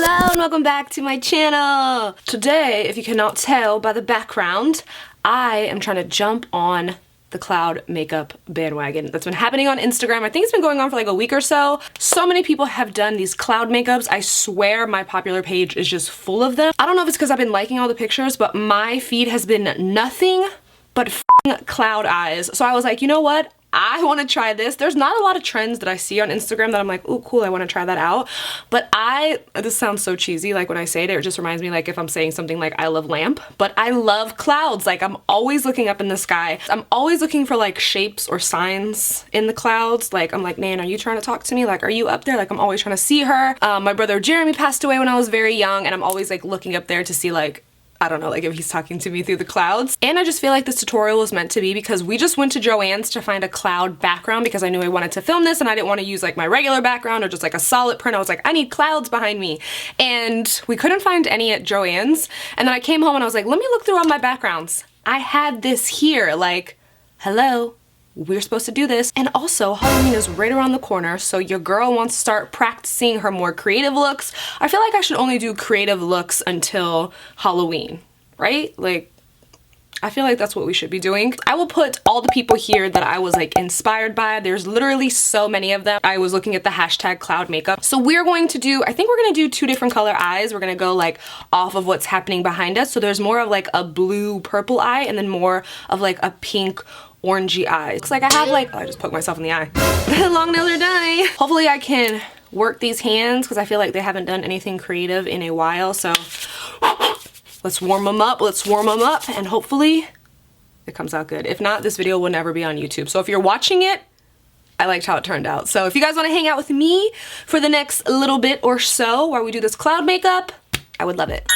Hello and welcome back to my channel. Today, if you cannot tell by the background, I am trying to jump on the cloud makeup bandwagon that's been happening on Instagram. I think it's been going on for like a week or so. So many people have done these cloud makeups. I swear my popular page is just full of them. I don't know if it's because I've been liking all the pictures, but my feed has been nothing but f***ing cloud eyes. So I was like, you know what? I want to try this. There's not a lot of trends that I see on Instagram that I'm like, oh cool, I want to try that out. But this sounds so cheesy, like when I say it just reminds me like if I'm saying something like I love lamp, but I love clouds. Like I'm always looking up in the sky. I'm always looking for like shapes or signs in the clouds. Like I'm like, Nan, are you trying to talk to me? Like, are you up there? Like I'm always trying to see her. My brother Jeremy passed away when I was very young, and I'm always like looking up there to see like, I don't know, like if he's talking to me through the clouds. And I just feel like this tutorial was meant to be because we just went to Joann's to find a cloud background because I knew I wanted to film this and I didn't want to use like my regular background or just like a solid print. I was like, I need clouds behind me. And we couldn't find any at Joann's. And then I came home and I was like, let me look through all my backgrounds. I had this here, like, hello. We're supposed to do this. And also Halloween is right around the corner, so your girl wants to start practicing her more creative looks. I feel like I should only do creative looks until Halloween, right? Like, I feel like that's what we should be doing. I will put all the people here that I was like inspired by. There's literally so many of them. I was looking at the hashtag cloud makeup. So we're going to do, I think we're gonna do 2 different color eyes. We're gonna go like off of what's happening behind us. So there's more of like a blue purple eye and then more of like a pink orangey eye. Looks like I have like, oh, I just poked myself in the eye. Long nails are done. Hopefully I can work these hands because I feel like they haven't done anything creative in a while. So let's warm them up. Let's warm them up and hopefully it comes out good. If not, this video will never be on YouTube. So if you're watching it, I liked how it turned out. So if you guys want to hang out with me for the next little bit or so while we do this cloud makeup, I would love it.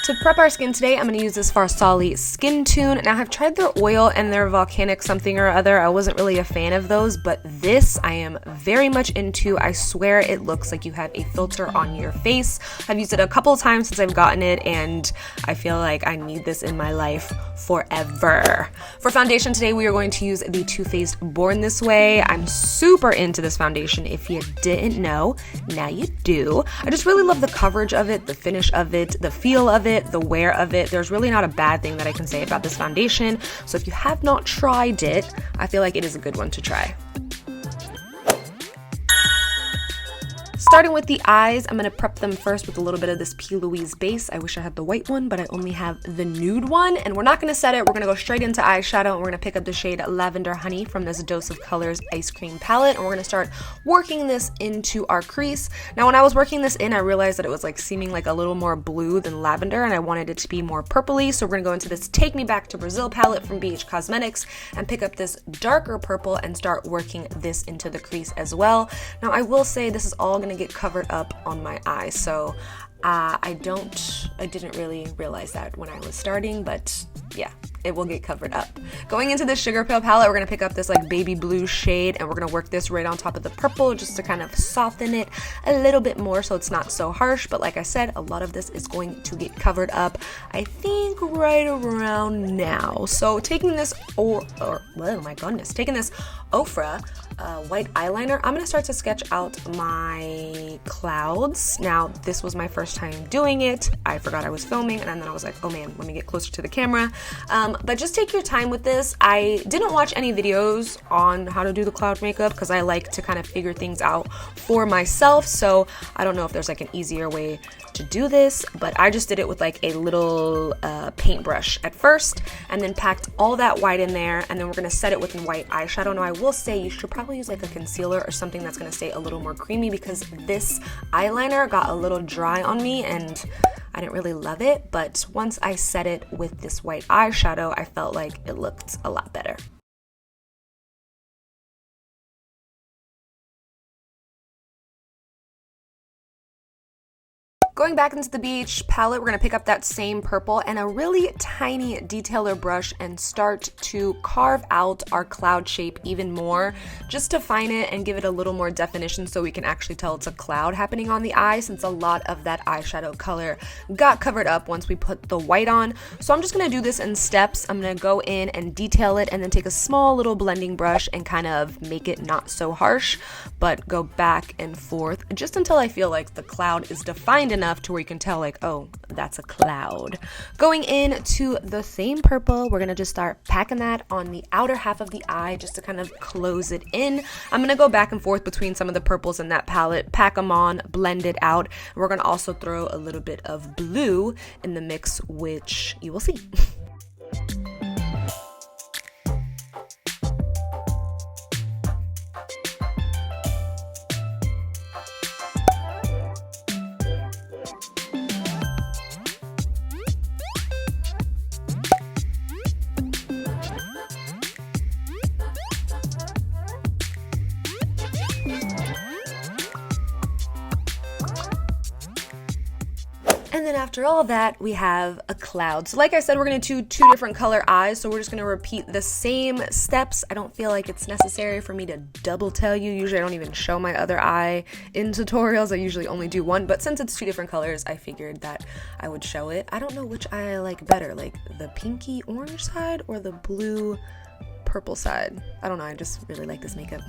To prep our skin today, I'm going to use this Farsali SkinTune. Now, I've tried their oil and their volcanic something or other. I wasn't really a fan of those, but this I am very much into. I swear it looks like you have a filter on your face. I've used it a couple of times since I've gotten it, and I feel like I need this in my life forever. For foundation today, we are going to use the TooFaced Born This Way. I'm super into this foundation. If you didn't know, now you do. I just really love the coverage of it, the finish of it, the feel of it, the wear of it. There's really not a bad thing that I can say about this foundation. So if you have not tried it, I feel like it is a good one to try. Starting with the eyes, I'm going to prep them first with a little bit of this P.Louise base. I wish I had the white one, but I only have the nude one. And we're not going to set it. We're going to go straight into eyeshadow, and we're going to pick up the shade Lavender Honey from this Dose of Colors Ice Cream palette. And we're going to start working this into our crease. Now, when I was working this in, I realized that it was like seeming like a little more blue than lavender, and I wanted it to be more purpley. So we're going to go into this Take Me Back to Brazil palette from Beige Cosmetics and pick up this darker purple and start working this into the crease as well. Now, I will say this is all going to get covered up on my eye, so I didn't really realize that when I was starting, but yeah, it will get covered up. Going into the SugarPill palette, we're going to pick up this like baby blue shade, and we're going to work this right on top of the purple just to kind of soften it a little bit more so it's not so harsh. But like I said, a lot of this is going to get covered up, I think right around now. So taking this, oh my goodness, taking this Ofra white eyeliner, I'm going to start to sketch out my clouds. Now, this was my first time doing it. I forgot I was filming, and then I was like, oh man, let me get closer to the camera. But just take your time with this. I didn't watch any videos on how to do the cloud makeup because I like to kind of figure things out for myself. So I don't know if there's like an easier way to do this, but I just did it with like a little paintbrush at first, and then packed all that white in there, and then we're gonna set it with white eyeshadow. Now I will say you should probably use like a concealer or something that's gonna stay a little more creamy because this eyeliner got a little dry on me and I didn't really love it, but once I set it with this white eyeshadow, I felt like it looked a lot better. Going back into the Beige palette, we're going to pick up that same purple and a really tiny detailer brush and start to carve out our cloud shape even more, just define it and give it a little more definition so we can actually tell it's a cloud happening on the eye, since a lot of that eyeshadow color got covered up once we put the white on. So I'm just going to do this in steps. I'm going to go in and detail it and then take a small little blending brush and kind of make it not so harsh, but go back and forth just until I feel like the cloud is defined enough enough to where you can tell like, oh, that's a cloud. Going into the same purple, we're gonna just start packing that on the outer half of the eye just to kind of close it in. I'm gonna go back and forth between some of the purples in that palette, pack them on, blend it out. We're gonna also throw a little bit of blue in the mix, which you will see. And then after all that, we have a cloud. So like I said, we're gonna do two different color eyes, so we're just gonna repeat the same steps. I don't feel like it's necessary for me to double tell you. Usually I don't even show my other eye in tutorials. I usually only do one, but since it's two different colors, I figured that I would show it. I don't know which eye I like better, like the pinky orange side or the blue purple side. I don't know, I just really like this makeup.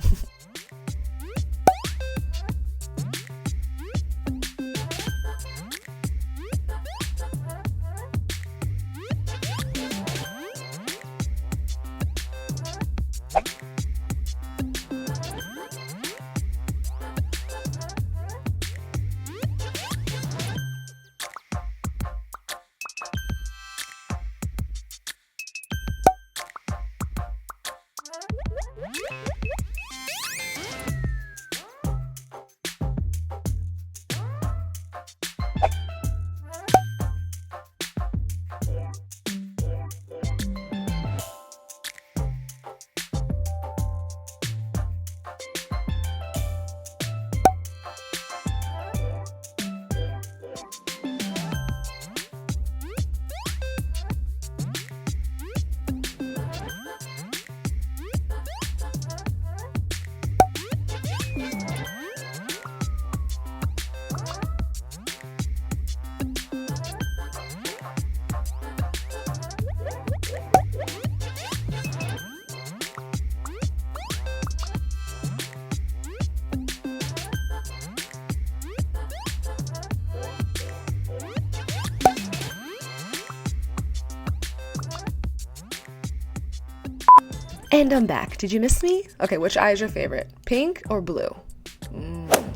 And I'm back. Did you miss me? Okay, which eye is your favorite? Pink or blue?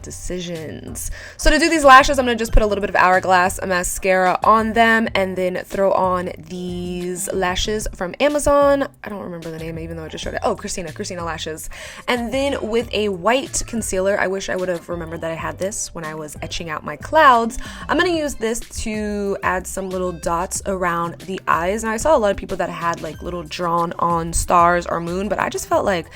Decisions. So to do these lashes, I'm gonna just put a little bit of Hourglass mascara on them and then throw on these lashes from Amazon. I don't remember the name, even though I just showed it. Oh, Christina Lashes. And then with a white concealer, I wish I would have remembered that I had this when I was etching out my clouds. I'm gonna use this to add some little dots around the eyes. And I saw a lot of people that had like little drawn on stars or moon, but I just felt like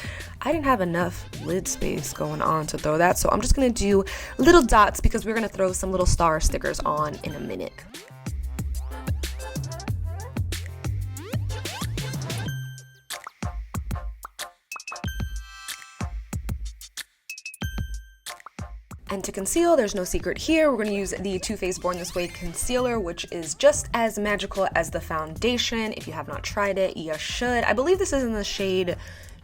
I didn't have enough lid space going on to throw that, so I'm just gonna do little dots because we're gonna throw some little star stickers on in a minute. And to conceal, there's no secret here. We're gonna use the TooFaced Born This Way concealer, which is just as magical as the foundation. If you have not tried it, you should. I believe this is in the shade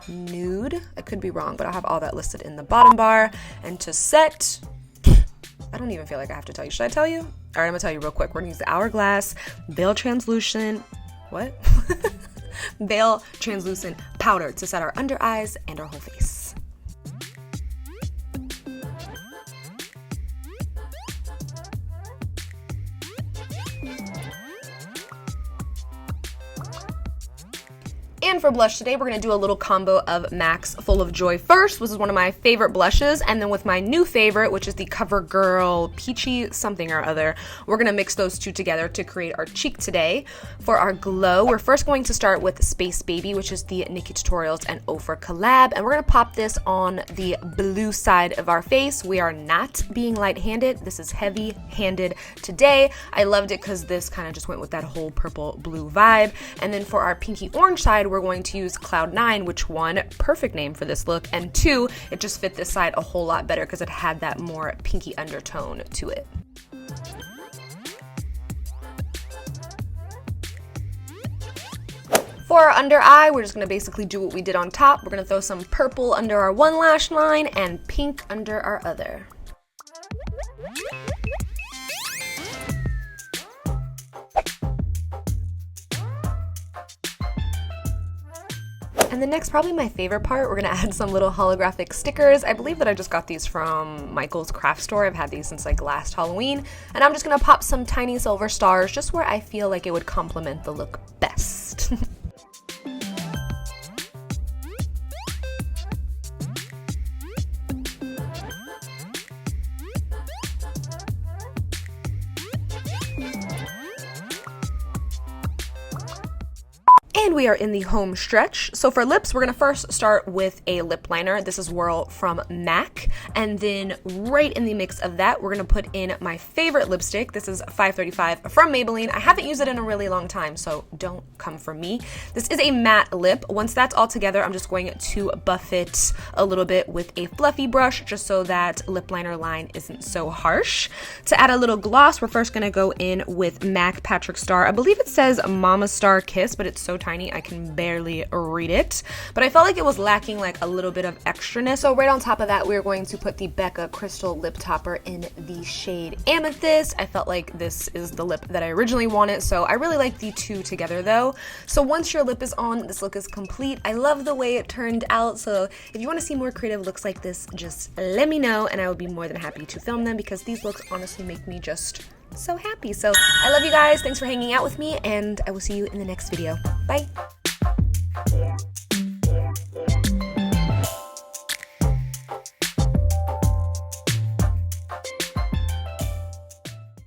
Nude. I could be wrong, but I'll have all that listed in the bottom bar. And to set, I don't even feel like I have to tell you. Should I tell you? All right, I'm gonna tell you real quick. We're gonna use the Hourglass Veil Translucent, Veil Translucent powder to set our under eyes and our whole face. And for blush today, we're gonna do a little combo of MAC's Full of Joy first. This is one of my favorite blushes. And then with my new favorite, which is the Covergirl Peachy something or other, we're gonna mix those two together to create our cheek today. For our glow, we're first going to start with Space Baby, which is the NikkieTutorials and Ofra collab. And we're gonna pop this on the blue side of our face. We are not being light-handed. This is heavy-handed today. I loved it because this kind of just went with that whole purple blue vibe. And then for our pinky orange side, we're going to use Cloud 9, which one, perfect name for this look, and two, it just fit this side a whole lot better because it had that more pinky undertone to it. For our under eye, we're just gonna basically do what we did on top. We're gonna throw some purple under our one lash line and pink under our other. And the next, probably my favorite part, we're gonna add some little holographic stickers. I believe that I just got these from Michael's craft store. I've had these since like last Halloween. And I'm just gonna pop some tiny silver stars just where I feel like it would complement the look best. And we are in the home stretch. So for lips, we're gonna first start with a lip liner. This is Whirl from MAC. And then right in the mix of that, we're gonna put in my favorite lipstick. This is 535 from Maybelline. I haven't used it in a really long time, so don't come for me. This is a matte lip. Once that's all together, I'm just going to buff it a little bit with a fluffy brush, just so that lip liner line isn't so harsh. To add a little gloss, we're first gonna go in with MAC PatrickStarr. I believe it says Mamastarr Kiss, but it's so tiny I can barely read it. But I felt like it was lacking like a little bit of extraness. So right on top of that, we're going to put the Becca Crystal Lip Topper in the shade Amethyst. I felt like this is the lip that I originally wanted, so I really like the two together though. So once your lip is on, this look is complete. I love the way it turned out, so if you want to see more creative looks like this, just let me know and I would be more than happy to film them, because these looks honestly make me just so happy. So I love you guys. Thanks for hanging out with me, and I will see you in the next video. Bye.